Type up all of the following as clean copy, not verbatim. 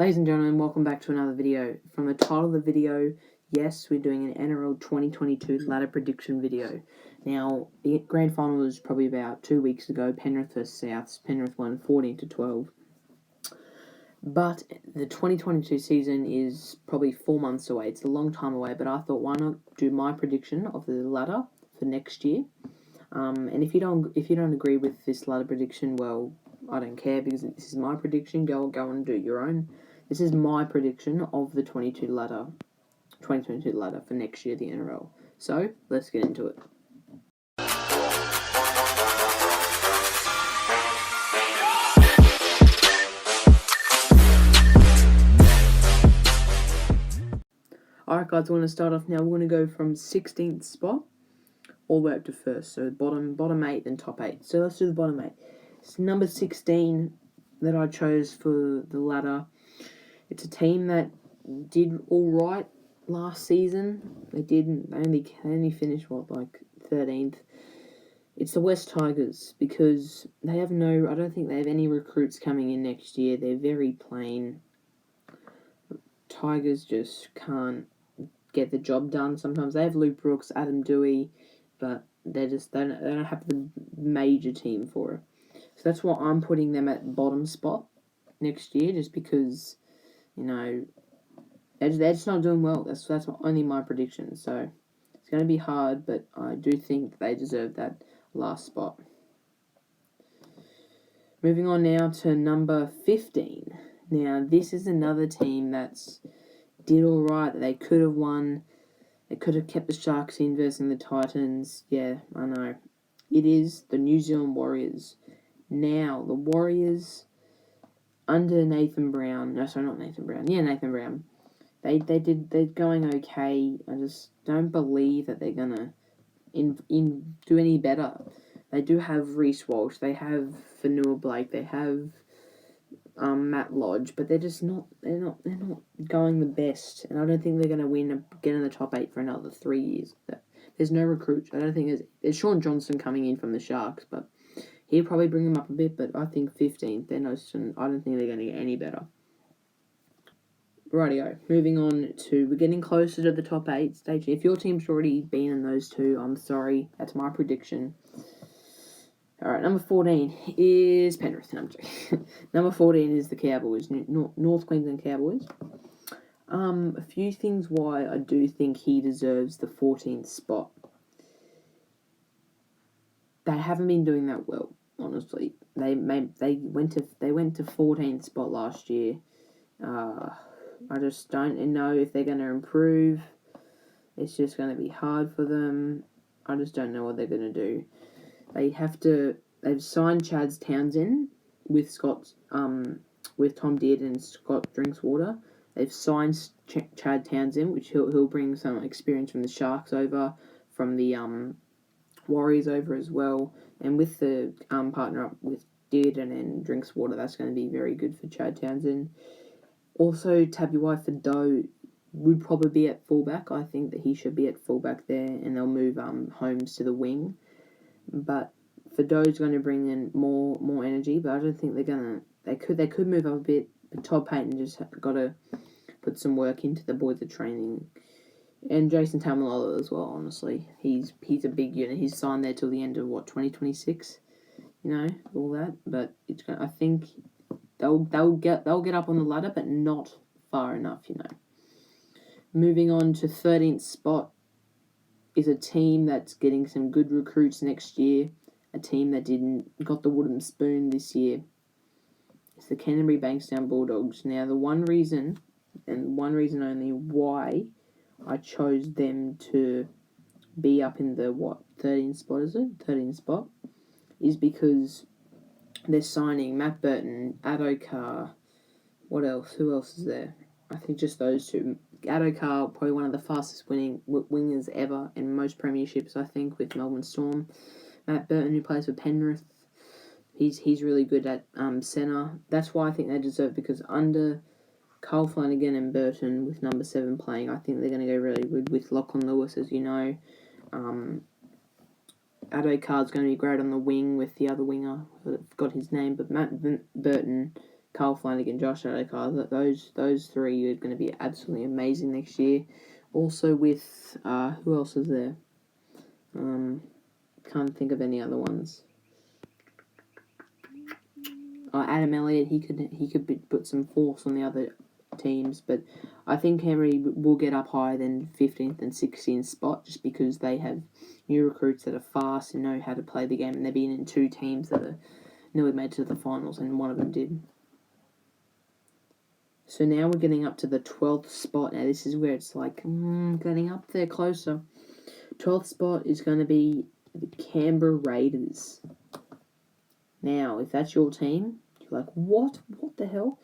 Ladies and gentlemen, welcome back to another video. From the title of the video, yes, we're doing an NRL 2022 ladder prediction video. Now, the grand final was probably about 2 weeks ago, Penrith vs Souths. Penrith won 14-12. But the 2022 season is probably 4 months away. It's a long time away, but I thought, why not do my prediction of the ladder for next year? And if you don't agree with this ladder prediction, well, I don't care, because this is my prediction. Go and do your own. This is my prediction of the 2022 ladder for next year, the NRL. So, let's get into it. Alright guys, we're going to start off now. We're going to go from 16th spot all the way up to first. So bottom 8 and top 8. So let's do the bottom 8. It's number 16 that I chose for the ladder. It's a team that did all right last season. They only finished 13th. It's the West Tigers, because I don't think they have any recruits coming in next year. They're very plain. Tigers just can't get the job done. Sometimes they have Luke Brooks, Adam Dewey, but they don't have the major team for it. So that's why I'm putting them at bottom spot next year, just because, they're just not doing well. That's only my prediction. So it's going to be hard, but I do think they deserve that last spot. Moving on now to number 15. Now, this is another team that's did all right. They could have won. They could have kept the Sharks in versus the Titans. Yeah, I know. It is the New Zealand Warriors. Now, the Warriors, under Nathan Brown... No, sorry, not Nathan Brown. Yeah, Nathan Brown. They're going okay. I just don't believe that they're going to do any better. They do have Reece Walsh. They have Fanua Blake. They have Matt Lodge, but they're not going the best, and I don't think they're going to get in the top 8 for another 3 years. There's no recruits. I don't think there's Sean Johnson coming in from the Sharks, but he'll probably bring them up a bit. But I think 15th, I don't think they're going to get any better. Rightio, moving on to, we're getting closer to the top 8 stage. If your team's already been in those two, I'm sorry, that's my prediction. Alright, number 14 is Penrith. No, number 14 is the Cowboys, North Queensland Cowboys. A few things why I do think he deserves the 14th spot. They haven't been doing that well, honestly. They went to 14th spot last year. I just don't know if they're going to improve. It's just going to be hard for them. I just don't know what they're going to do. They've signed Chad Townsend with Tom Dearden and Scott Drinkswater. They've signed Chad Townsend, which he'll bring some experience from the Sharks over, from the Warriors over as well. And with the partner up with Dearden and Drinkswater, that's going to be very good for Chad Townsend. Also, Tabuai Fidow would probably be at fullback. I think that he should be at fullback there, and they'll move Holmes to the wing. But Fidow's going to bring in more energy, but I don't think they're going to... They could move up a bit, but Todd Payton just got to put some work into the boys of training. And Jason Taumalolo as well, honestly. He's a big unit. He's signed there till the end of, 2026? All that. But I think they'll get up on the ladder, but not far enough, Moving on to 13th spot is a team that's getting some good recruits next year. A team that got the wooden spoon this year. It's the Canterbury Bankstown Bulldogs. Now, the one reason, and one reason only, why I chose them to be up in the 13th spot, is it? 13th spot, is because they're signing Matt Burton, Addo-Carr. What else? Who else is there? I think just those two. Addo-Carr, probably one of the fastest winning wingers ever in most premierships, I think, with Melbourne Storm. Matt Burton, who plays for Penrith, he's really good at centre. That's why I think they deserve, because under Carl Flanagan and Burton with number 7 playing, I think they're going to go really good with Lachlan Lewis, as you know. Addo-Carr's going to be great on the wing with the other winger. I forgot his name, but Matt Burton Carl Flanagan, Josh Adokar, those three are going to be absolutely amazing next year. Also with who else is there? Can't think of any other ones. Adam Elliott, he could put some force on the other teams, but I think Henry will get up higher than 15th and 16th spot just because they have new recruits that are fast and know how to play the game, and they've been in two teams that are nearly made to the finals, and one of them did. So now we're getting up to the 12th spot. Now this is where it's like getting up there closer. 12th spot is going to be the Canberra Raiders. Now, if that's your team, you're like, what? What the hell?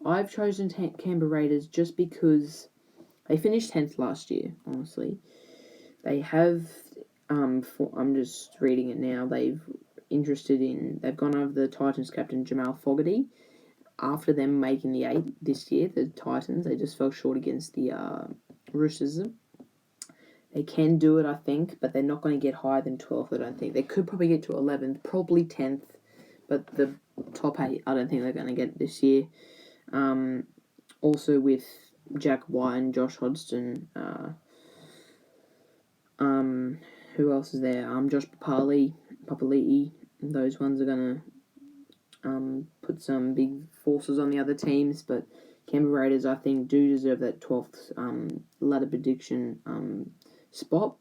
I've chosen Canberra Raiders just because they finished 10th last year, honestly. They have, I'm just reading it now, they've gone over the Titans captain Jamal Fogarty. After them making the 8 this year, the Titans, they just fell short against the Roosters. They can do it, I think, but they're not going to get higher than 12th, I don't think. They could probably get to 11th, probably 10th, but the top 8, I don't think they're going to get this year. Also with Jack White and Josh Hodgson. Who else is there? Josh Papali'i. Those ones are going to put some big forces on the other teams, but Canberra Raiders, I think, do deserve that 12th ladder prediction spot,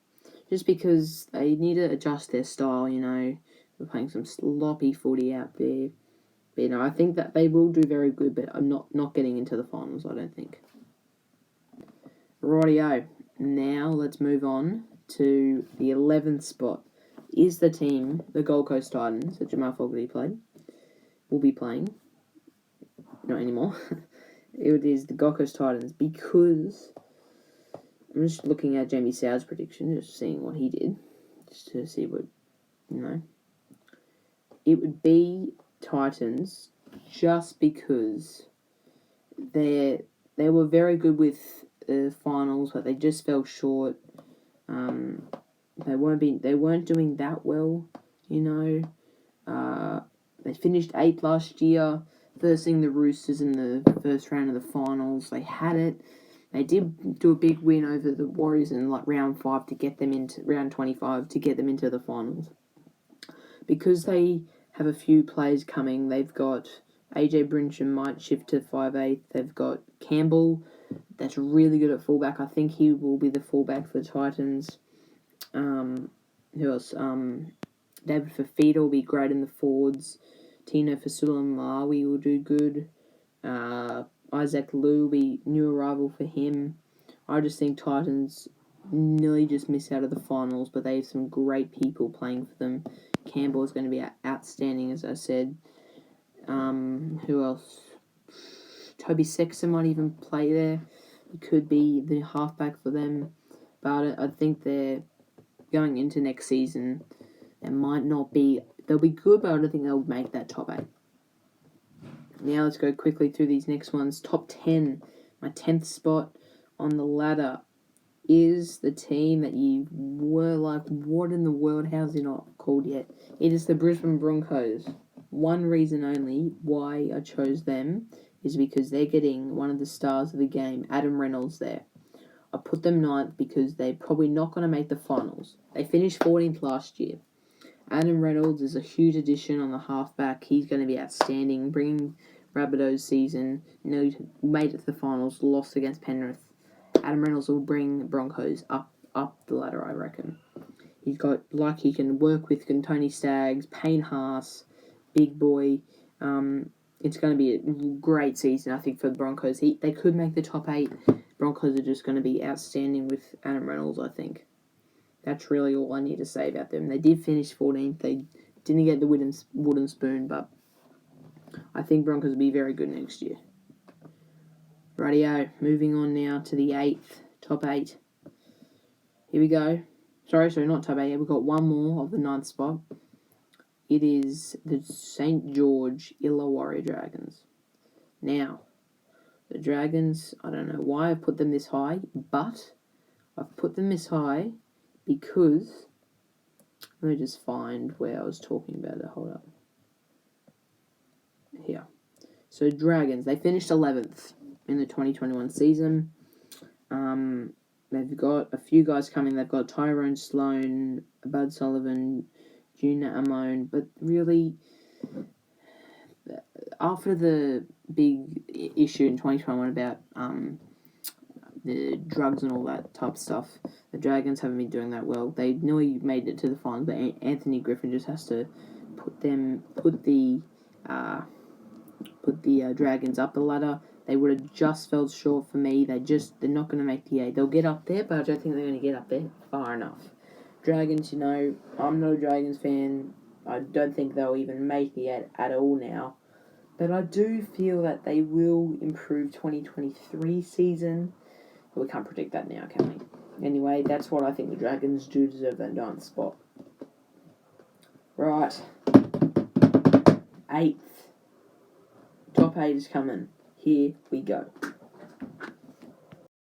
just because they need to adjust their style, They're playing some sloppy footy out there. But, I think that they will do very good, but I'm not getting into the finals, I don't think. Rightio. Now let's move on to the 11th spot. Is the team, the Gold Coast Titans, that Jamal Fogarty will be playing. Not anymore. It is the Gold Coast Titans, because I'm just looking at Jamie Soward's prediction, just seeing what he did, just to see what, It would be Titans, just because they were very good with the finals, but they just fell short. They weren't doing that well, They finished 8th last year, versing the Roosters in the first round of the finals. They had it. They did do a big win over the Warriors in round 5 to get them into round 25 to get them into the finals. Because they have a few players coming, they've got AJ Brinsham might shift to 5'8". They've got Campbell, that's really good at fullback. I think he will be the fullback for the Titans. Who else? David Fafita will be great in the forwards. Tino Fasulamalawi will do good. Isaac Liu will be new arrival for him. I just think Titans nearly just miss out of the finals, but they have some great people playing for them. Campbell is going to be outstanding, as I said. Who else? Toby Sexton might even play there. He could be the halfback for them. But I think they're going into next season. They'll be good, but I don't think they'll make that top 8. Now let's go quickly through these next ones. Top 10. My 10th spot on the ladder is the team that you were like, what in the world? How's he not called yet? It is the Brisbane Broncos. One reason only why I chose them is because they're getting one of the stars of the game, Adam Reynolds, there. I put them 9th because they're probably not going to make the finals. They finished 14th last year. Adam Reynolds is a huge addition on the halfback. He's going to be outstanding, bringing Rabbitohs season. Made it to the finals, lost against Penrith. Adam Reynolds will bring the Broncos up the ladder, I reckon. He can work with Tony Staggs, Payne Haas, Big Boy. It's going to be a great season, I think, for the Broncos. They could make the top 8. Broncos are just going to be outstanding with Adam Reynolds, I think. That's really all I need to say about them. They did finish 14th. They didn't get the wooden spoon, but I think Broncos will be very good next year. Rightio, moving on now to the 8th, top 8. Here we go. Sorry, not top 8. We've got one more of the 9th spot. It is the St. George Illawarra Dragons. Now, the Dragons, I don't know why I put them this high, but I've put them this high because, let me just find where I was talking about it. Hold up. Here. So Dragons, they finished 11th in the 2021 season. They've got a few guys coming. They've got Tyrone Sloan, Bud Sullivan, Junior Amone, but really, after the big issue in 2021 about the drugs and all that type of stuff, the Dragons haven't been doing that well. They nearly made it to the final, but Anthony Griffin just has to put the Dragons up the ladder. They would have just fell short for me. They're not going to make the 8. They'll get up there, but I don't think they're going to get up there far enough. Dragons, I'm not a Dragons fan. I don't think they'll even make the 8 at all now. But I do feel that they will improve 2023 season. But we can't predict that now, can we? Anyway, that's what I think the Dragons do deserve that 9th spot. Right. 8th. Top 8 is coming. Here we go.